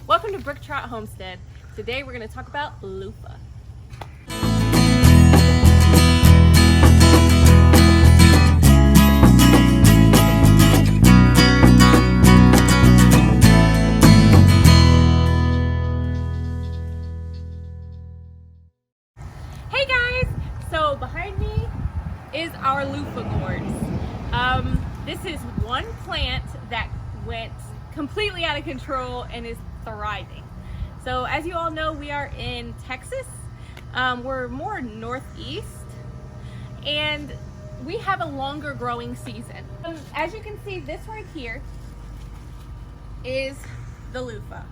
Welcome to Brook Trout Homestead. Today we're going to talk about loofah. Hey guys! So behind me is our loofah gourds. This is one plant that went completely out of control and is thriving. So as you all know, we are in Texas. We're more northeast and we have a longer growing season. As you can see, this right here is the loofah.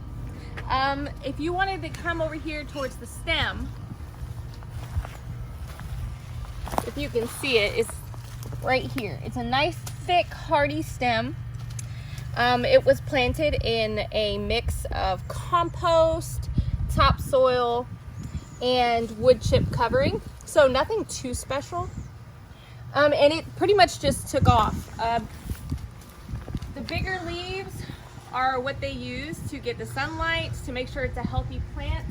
If you wanted to come over here towards the stem, if you can see it, it's right here. It's a nice thick hardy stem. It was planted in a mix of compost, topsoil, and wood chip covering, so nothing too special. And it pretty much just took off. The bigger leaves are what they use to get the sunlight, to make sure it's a healthy plant.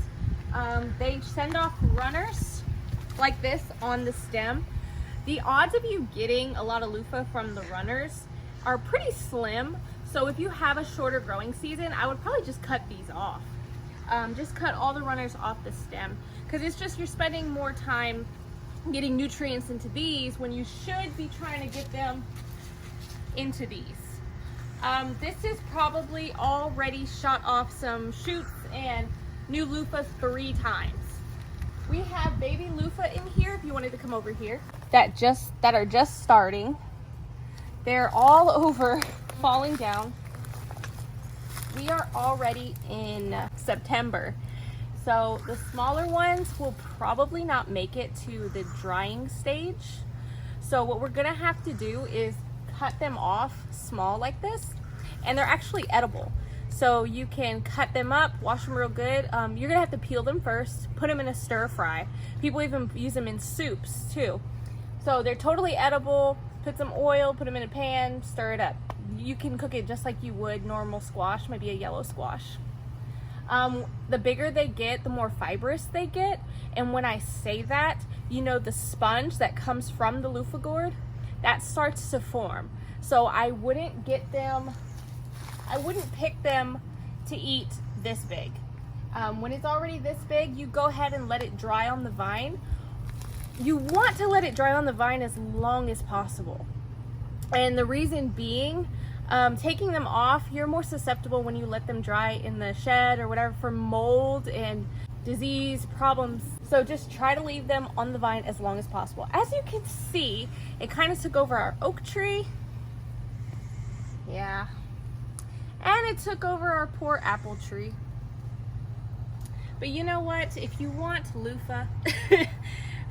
They send off runners like this on the stem. The odds of you getting a lot of loofah from the runners are pretty slim. So if you have a shorter growing season, I would probably just cut these off. Just cut all the runners off the stem, because it's just you're spending more time getting nutrients into these when you should be trying to get them into these. This is probably already shot off some shoots and new loofahs 3 times. We have baby loofah in here, if you wanted to come over here, that are just starting. They're all over falling down. We are already in September, so the smaller ones will probably not make it to the drying stage. So what we're gonna have to do is cut them off small like this, and they're actually edible. So you can cut them up, wash them real good. You're gonna have to peel them first, put them in a stir fry. People even use them in soups too. So they're totally edible. Put some oil, put them in a pan, stir it up. You can cook it just like you would normal squash, maybe a yellow squash. The bigger they get, the more fibrous they get. And when I say that, you know, the sponge that comes from the loofah gourd, that starts to form. So I wouldn't pick them to eat this big. When it's already this big, you go ahead and let it dry on the vine. You want to let it dry on the vine as long as possible. And the reason being, taking them off, you're more susceptible when you let them dry in the shed or whatever for mold and disease problems. So just try to leave them on the vine as long as possible. As you can see, it kind of took over our oak tree. Yeah. And it took over our poor apple tree. But you know what? If you want loofah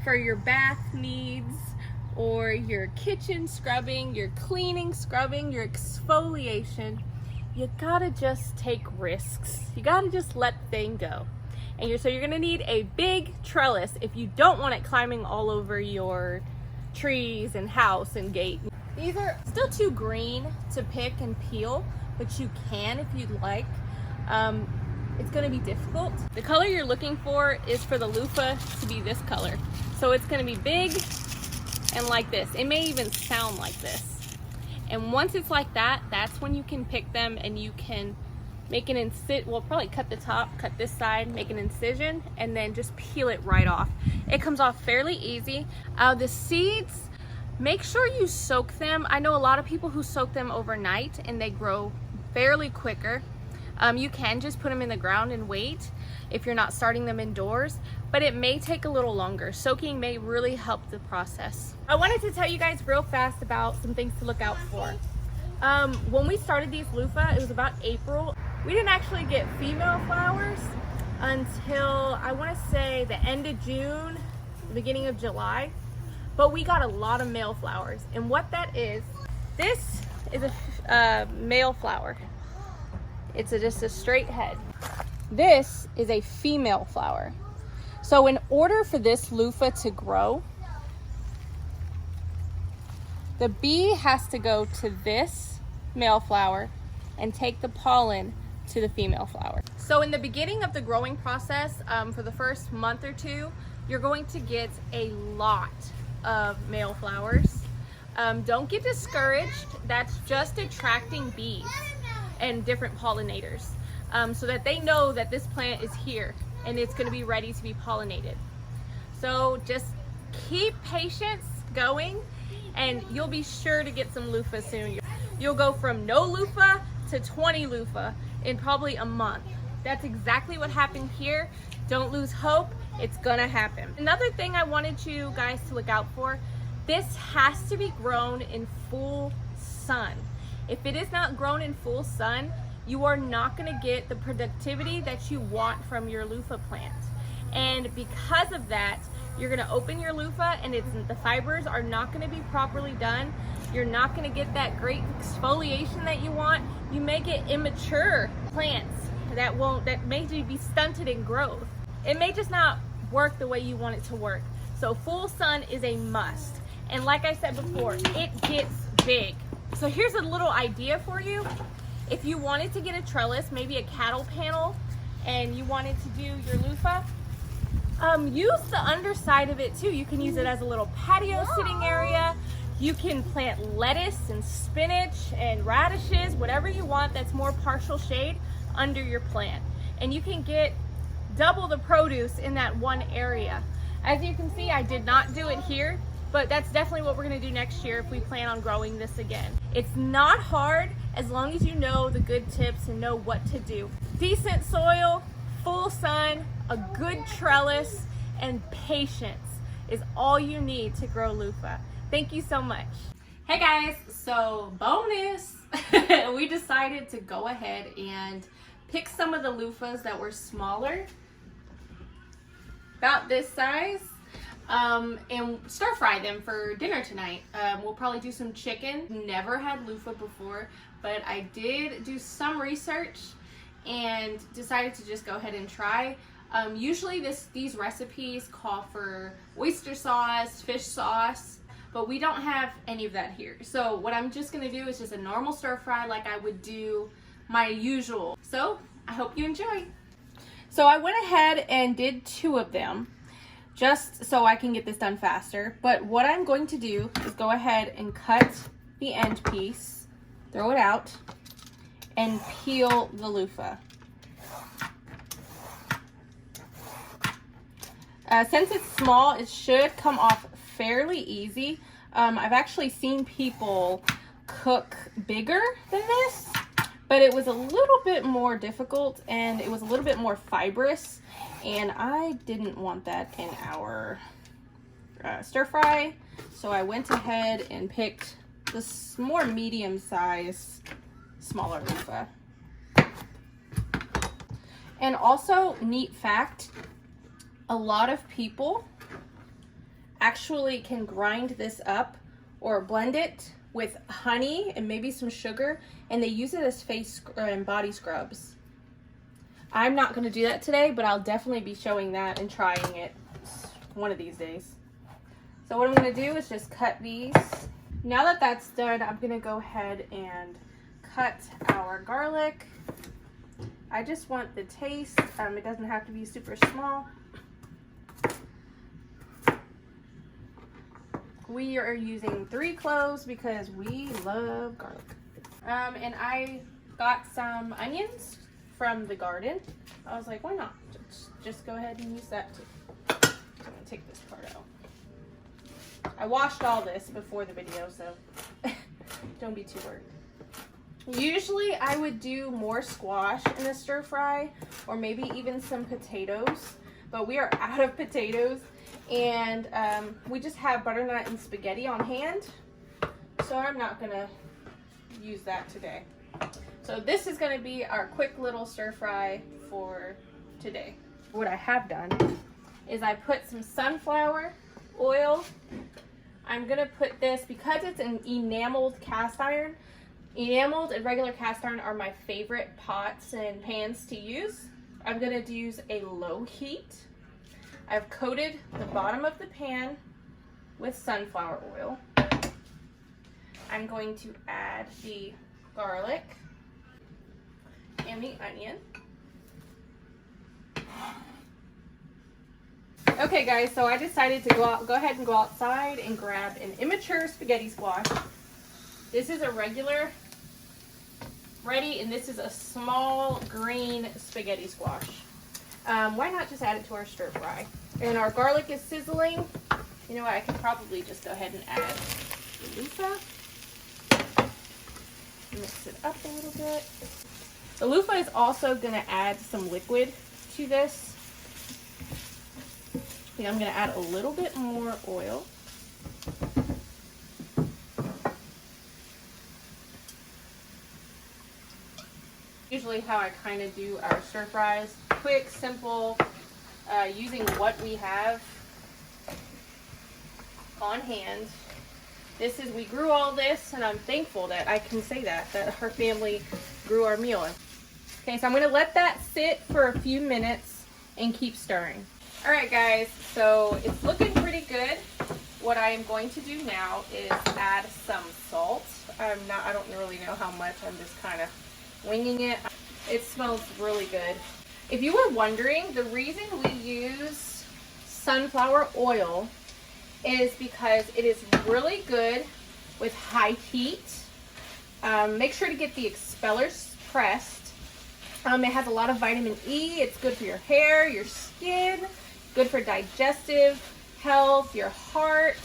for your bath needs, or your kitchen scrubbing, your cleaning scrubbing, your exfoliation, you gotta just take risks. You gotta just let the thing go. And so you're gonna need a big trellis if you don't want it climbing all over your trees and house and gate. These are still too green to pick and peel, but you can if you'd like. It's gonna be difficult. The color you're looking for is for the loofah to be this color. So it's gonna be big and like this. It may even sound like this. And once it's like that, that's when you can pick them and you can make an incision. Well, probably cut the top, cut this side, make an incision, and then just peel it right off. It comes off fairly easy. The seeds, make sure you soak them. I know a lot of people who soak them overnight and they grow fairly quicker. You can just put them in the ground and wait if you're not starting them indoors, but it may take a little longer. Soaking may really help the process. I wanted to tell you guys real fast about some things to look out for. When we started these loofah, it was about April. We didn't actually get female flowers until, I want to say, the end of June, the beginning of July, but we got a lot of male flowers. And what that is, this is a male flower. It's just a straight head. This is a female flower. So in order for this loofah to grow, the bee has to go to this male flower and take the pollen to the female flower. So in the beginning of the growing process, for the first month or two, you're going to get a lot of male flowers. Don't get discouraged. That's just attracting bees and different pollinators, so that they know that this plant is here and it's going to be ready to be pollinated. So just keep patience going and you'll be sure to get some loofah soon. You'll go from no loofah to 20 loofah in probably a month. That's exactly what happened here. Don't lose hope. It's gonna happen. Another thing I wanted you guys to look out for, this has to be grown in full sun. If it is not grown in full sun, you are not gonna get the productivity that you want from your loofah plant. And because of that, you're gonna open your loofah and the fibers are not gonna be properly done. You're not gonna get that great exfoliation that you want. You may get immature plants that may be stunted in growth. It may just not work the way you want it to work. So full sun is a must. And like I said before, it gets big. So here's a little idea for you. If you wanted to get a trellis, maybe a cattle panel, and you wanted to do your loofah, use the underside of it too. You can use it as a little patio sitting area. You can plant lettuce and spinach and radishes, whatever you want that's more partial shade under your plant. And you can get double the produce in that one area. As you can see, I did not do it here, but that's definitely what we're gonna do next year if we plan on growing this again. It's not hard as long as you know the good tips and know what to do. Decent soil, full sun, a good trellis, and patience is all you need to grow loofah. Thank you so much. Hey guys, so bonus, we decided to go ahead and pick some of the loofahs that were smaller, about this size, and stir fry them for dinner tonight. We'll probably do some chicken. Never had loofah before, but I did do some research and decided to just go ahead and try. Usually these recipes call for oyster sauce, fish sauce, but we don't have any of that here. So what I'm just gonna do is just a normal stir fry like I would do my usual. So I hope you enjoy. So I went ahead and did 2 of them just so I can get this done faster. But what I'm going to do is go ahead and cut the end piece, throw it out, and peel the loofah. Since it's small, it should come off fairly easy. I've actually seen people cook bigger than this, but it was a little bit more difficult and it was a little bit more fibrous, and I didn't want that in our stir fry, so I went ahead and picked this more medium size, smaller loofah. And also, neat fact, a lot of people actually can grind this up or blend it with honey and maybe some sugar, and they use it as face and body scrubs. I'm not going to do that today, but I'll definitely be showing that and trying it one of these days. So what I'm going to do is just cut these. Now that that's done, I'm going to go ahead and cut our garlic. I just want the taste. It doesn't have to be super small. We are using 3 cloves because we love garlic. And I got some onions from the garden. I was like, why not? Just go ahead and use that too. I'm gonna take this part out. I washed all this before the video, so don't be too worried. Usually I would do more squash in a stir fry, or maybe even some potatoes, but we are out of potatoes, and we just have butternut and spaghetti on hand, so I'm not gonna use that today. So this is gonna be our quick little stir fry for today. What I have done is I put some sunflower oil. I'm gonna put this, because it's an enameled cast iron. Enameled and regular cast iron are my favorite pots and pans to use. I'm gonna use a low heat. I've coated the bottom of the pan with sunflower oil. I'm going to add the garlic and the onion. Okay guys, so I decided to go ahead and go outside and grab an immature spaghetti squash. This is a regular ready, and this is a small green spaghetti squash. Why not just add it to our stir fry? And our garlic is sizzling. You know what, I could probably just go ahead and add the loofah. Mix it up a little bit. The loofah is also going to add some liquid to this. I think I'm going to add a little bit more oil. Usually how I kind of do our stir fries, quick, simple, using what we have on hand. We grew all this, and I'm thankful that I can say that our family grew our meal. Okay, so I'm going to let that sit for a few minutes and keep stirring. All right guys, so it's looking pretty good. What I am going to do now is add some salt. I don't really know how much, I'm just kind of winging it. It smells really good. If you were wondering, the reason we use sunflower oil is because it is really good with high heat. Make sure to get the expellers pressed. It has a lot of vitamin E. It's good for your hair, your skin, good for digestive health, your heart,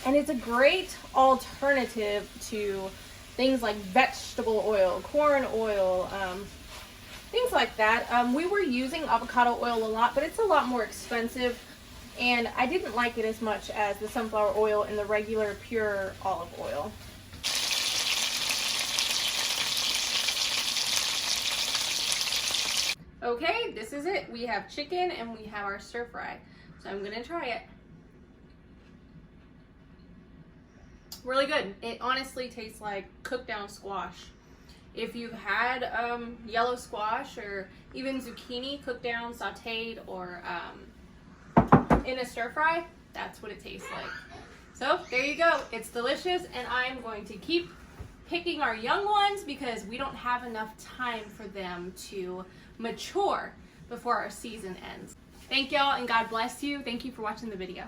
and it's a great alternative to things like vegetable oil, corn oil, things like that. We were using avocado oil a lot, but it's a lot more expensive, and I didn't like it as much as the sunflower oil and the regular pure olive oil. Okay, this is it. We have chicken and we have our stir fry. So I'm gonna try it. Really good. It honestly tastes like cooked down squash. If you've had yellow squash or even zucchini cooked down, sauteed, or in a stir fry, that's what it tastes like. So there you go. It's delicious, and I'm going to keep picking our young ones because we don't have enough time for them to mature before our season ends. Thank y'all, and God bless you. Thank you for watching the video.